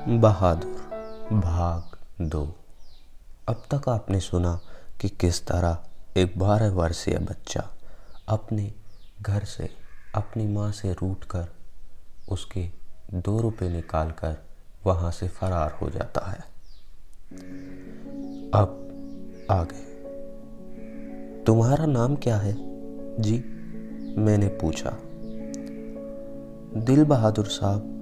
बहादुर भाग 2। अब तक आपने सुना कि किस तरह एक 12 वर्षीय बच्चा अपने घर से अपनी माँ से रूठकर उसके 2 रुपए निकालकर वहाँ से फरार हो जाता है। अब आगे। तुम्हारा नाम क्या है जी? मैंने पूछा। दिल बहादुर साहब,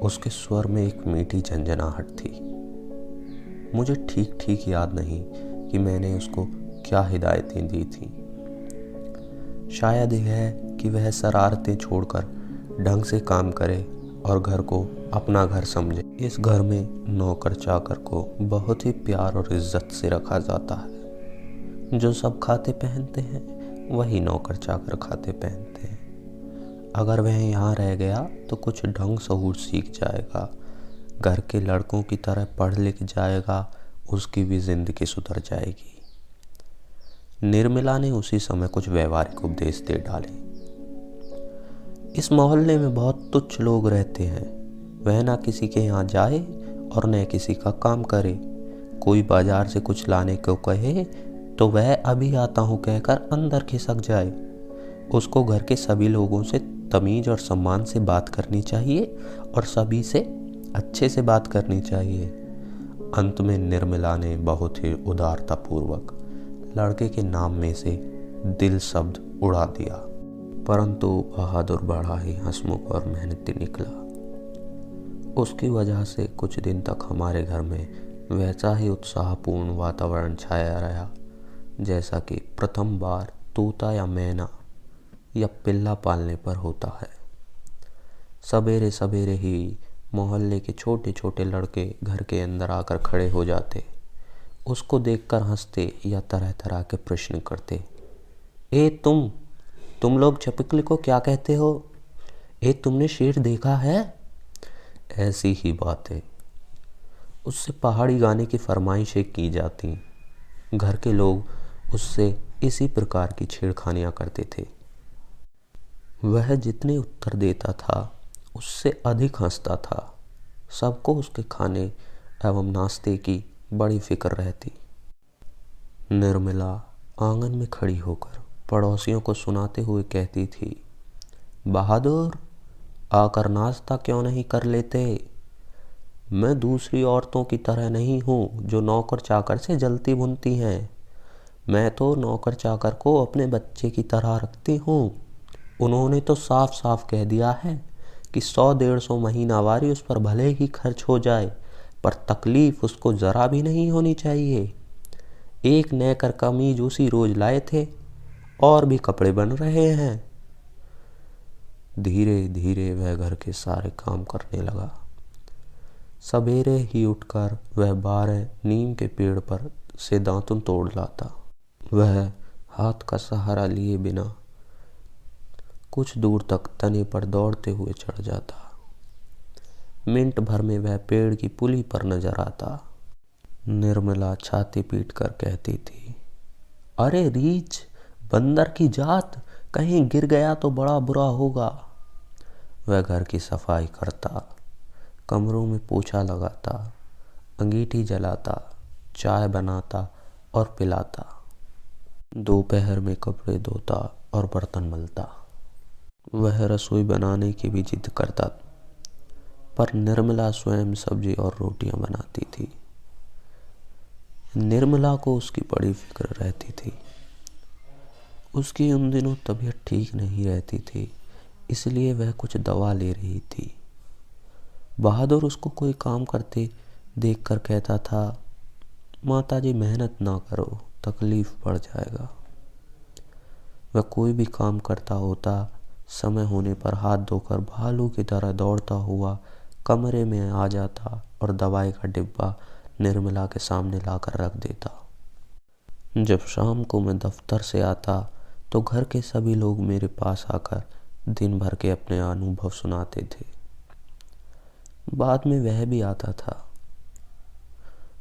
उसके स्वर में एक मीठी झंझनाहट थी। मुझे ठीक ठीक याद नहीं कि मैंने उसको क्या हिदायतें दी थीं। शायद यह कि वह शरारतें छोड़कर ढंग से काम करे और घर को अपना घर समझे। इस घर में नौकर चाकर को बहुत ही प्यार और इज्जत से रखा जाता है। जो सब खाते पहनते हैं वही नौकर चाकर खाते पहनते हैं। अगर वह यहाँ रह गया तो कुछ ढंग सहूर सीख जाएगा, घर के लड़कों की तरह पढ़ लिख जाएगा, उसकी भी जिंदगी सुधर जाएगी। निर्मला ने उसी समय कुछ व्यवहारिक उपदेश दे डाले। इस मोहल्ले में बहुत तुच्छ लोग रहते हैं। वह ना किसी के यहाँ जाए और न किसी का काम करे। कोई बाजार से कुछ लाने को कहे तो वह अभी आता हूँ कहकर अंदर खिसक जाए। उसको घर के सभी लोगों से तमीज और सम्मान से बात करनी चाहिए और सभी से अच्छे से बात करनी चाहिए। अंत में निर्मला ने बहुत ही उदारतापूर्वक लड़के के नाम में से दिल शब्द उड़ा दिया। परंतु बहादुर बड़ा ही हंसमुख और मेहनती निकला। उसकी वजह से कुछ दिन तक हमारे घर में वैसा ही उत्साहपूर्ण वातावरण छाया रहा जैसा कि प्रथम बार तोता या मैना या पिल्ला पालने पर होता है। सवेरे सवेरे ही मोहल्ले के छोटे छोटे लड़के घर के अंदर आकर खड़े हो जाते, उसको देखकर हंसते या तरह तरह के प्रश्न करते। ए तुम लोग छपिकली को क्या कहते हो? ए तुमने शेर देखा है? ऐसी ही बातें। उससे पहाड़ी गाने की फरमाइशें की जाती। घर के लोग उससे इसी प्रकार की छेड़खानियां करते थे। वह जितने उत्तर देता था उससे अधिक हंसता था। सबको उसके खाने एवं नाश्ते की बड़ी फिक्र रहती। निर्मला आंगन में खड़ी होकर पड़ोसियों को सुनाते हुए कहती थी, बहादुर, आकर नाश्ता क्यों नहीं कर लेते? मैं दूसरी औरतों की तरह नहीं हूँ जो नौकर चाकर से जलती भुनती हैं। मैं तो नौकर चाकर को अपने बच्चे की तरह रखती हूँ। उन्होंने तो साफ साफ कह दिया है कि 100-150 महीनावारी उस पर भले ही खर्च हो जाए, पर तकलीफ उसको जरा भी नहीं होनी चाहिए। एक नैकर कमीज उसी रोज लाए थे और भी कपड़े बन रहे हैं। धीरे धीरे वह घर के सारे काम करने लगा। सवेरे ही उठकर वह 12 नीम के पेड़ पर से दातुन तोड़ लाता। वह हाथ का सहारा लिए बिना कुछ दूर तक तने पर दौड़ते हुए चढ़ जाता। मिनट भर में वह पेड़ की पुली पर नजर आता। निर्मला छाती पीट कर कहती थी, अरे रीछ, बंदर की जात, कहीं गिर गया तो बड़ा बुरा होगा। वह घर की सफाई करता, कमरों में पोछा लगाता, अंगीठी जलाता, चाय बनाता और पिलाता। दोपहर में कपड़े धोता और बर्तन मलता। वह रसोई बनाने की भी जिद करता, पर निर्मला स्वयं सब्जी और रोटियां बनाती थी। निर्मला को उसकी बड़ी फिक्र रहती थी। उसकी उन दिनों तबीयत ठीक नहीं रहती थी, इसलिए वह कुछ दवा ले रही थी। बहादुर उसको कोई काम करते देखकर कहता था, माताजी मेहनत ना करो, तकलीफ बढ़ जाएगा। वह कोई भी काम करता होता, समय होने पर हाथ धोकर भालू की तरह दौड़ता हुआ कमरे में आ जाता और दवाई का डिब्बा निर्मला के सामने लाकर रख देता। जब शाम को मैं दफ्तर से आता तो घर के सभी लोग मेरे पास आकर दिन भर के अपने अनुभव सुनाते थे। बाद में वह भी आता था।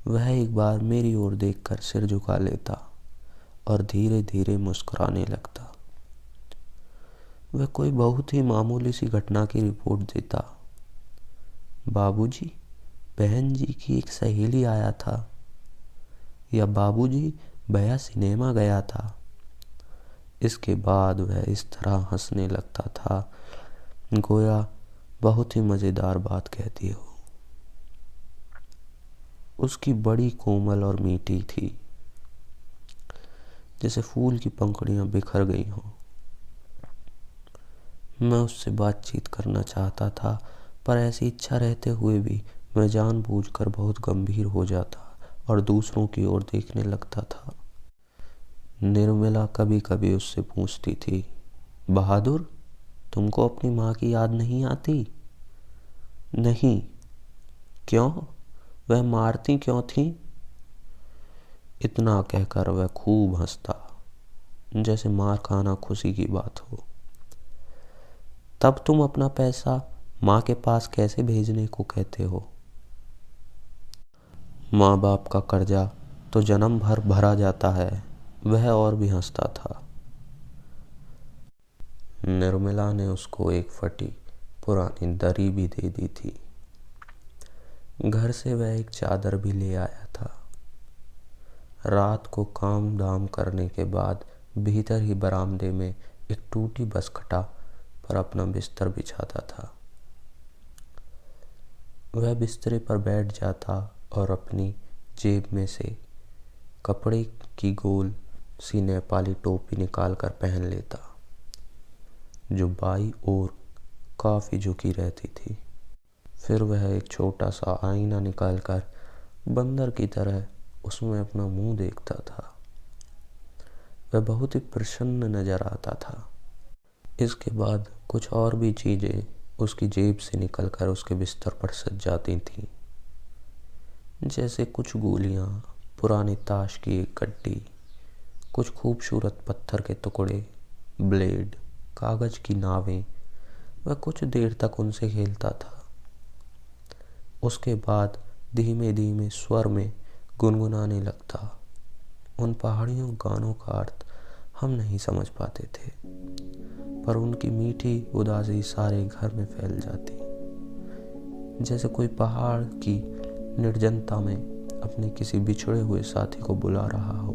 वह एक बार मेरी ओर देखकर सिर झुका लेता और धीरे धीरे मुस्कुराने लगता। वह कोई बहुत ही मामूली सी घटना की रिपोर्ट देता। बाबूजी, बहन जी की एक सहेली आया था, या बाबूजी भैया सिनेमा गया था। इसके बाद वह इस तरह हंसने लगता था गोया बहुत ही मज़ेदार बात कहती हो। उसकी बड़ी कोमल और मीठी थी, जैसे फूल की पंखुड़ियां बिखर गई हों। मैं उससे बातचीत करना चाहता था, पर ऐसी इच्छा रहते हुए भी मैं जानबूझकर बहुत गंभीर हो जाता और दूसरों की ओर देखने लगता था। निर्मला कभी कभी उससे पूछती थी, बहादुर, तुमको अपनी माँ की याद नहीं आती? नहीं। क्यों? वह मारती क्यों थी? इतना कहकर वह खूब हंसता, जैसे मार खाना खुशी की बात हो। तब तुम अपना पैसा माँ के पास कैसे भेजने को कहते हो? माँ बाप का कर्जा तो जन्म भर भरा जाता है। वह और भी हंसता था। निर्मला ने उसको एक फटी पुरानी दरी भी दे दी थी। घर से वह एक चादर भी ले आया था। रात को काम धाम करने के बाद भीतर ही बरामदे में एक टूटी बसखटा पर अपना बिस्तर बिछाता था। वह बिस्तरे पर बैठ जाता और अपनी जेब में से कपड़े की गोल सी नेपाली टोपी निकालकर पहन लेता, जो बाई ओर काफी झुकी रहती थी। फिर वह एक छोटा सा आईना निकालकर बंदर की तरह उसमें अपना मुंह देखता था। वह बहुत ही प्रसन्न नजर आता था। इसके बाद कुछ और भी चीजें उसकी जेब से निकलकर उसके बिस्तर पर सज जाती थीं, जैसे कुछ गोलियां, पुरानी ताश की एक कट्टी, कुछ खूबसूरत पत्थर के टुकड़े, ब्लेड, कागज की नावें। वह कुछ देर तक उनसे खेलता था। उसके बाद धीमे धीमे स्वर में गुनगुनाने लगता। उन पहाड़ियों गानों का अर्थ हम नहीं समझ पाते थे, पर उनकी मीठी उदासी सारे घर में फैल जाती, जैसे कोई पहाड़ की निर्जनता में अपने किसी बिछड़े हुए साथी को बुला रहा हो।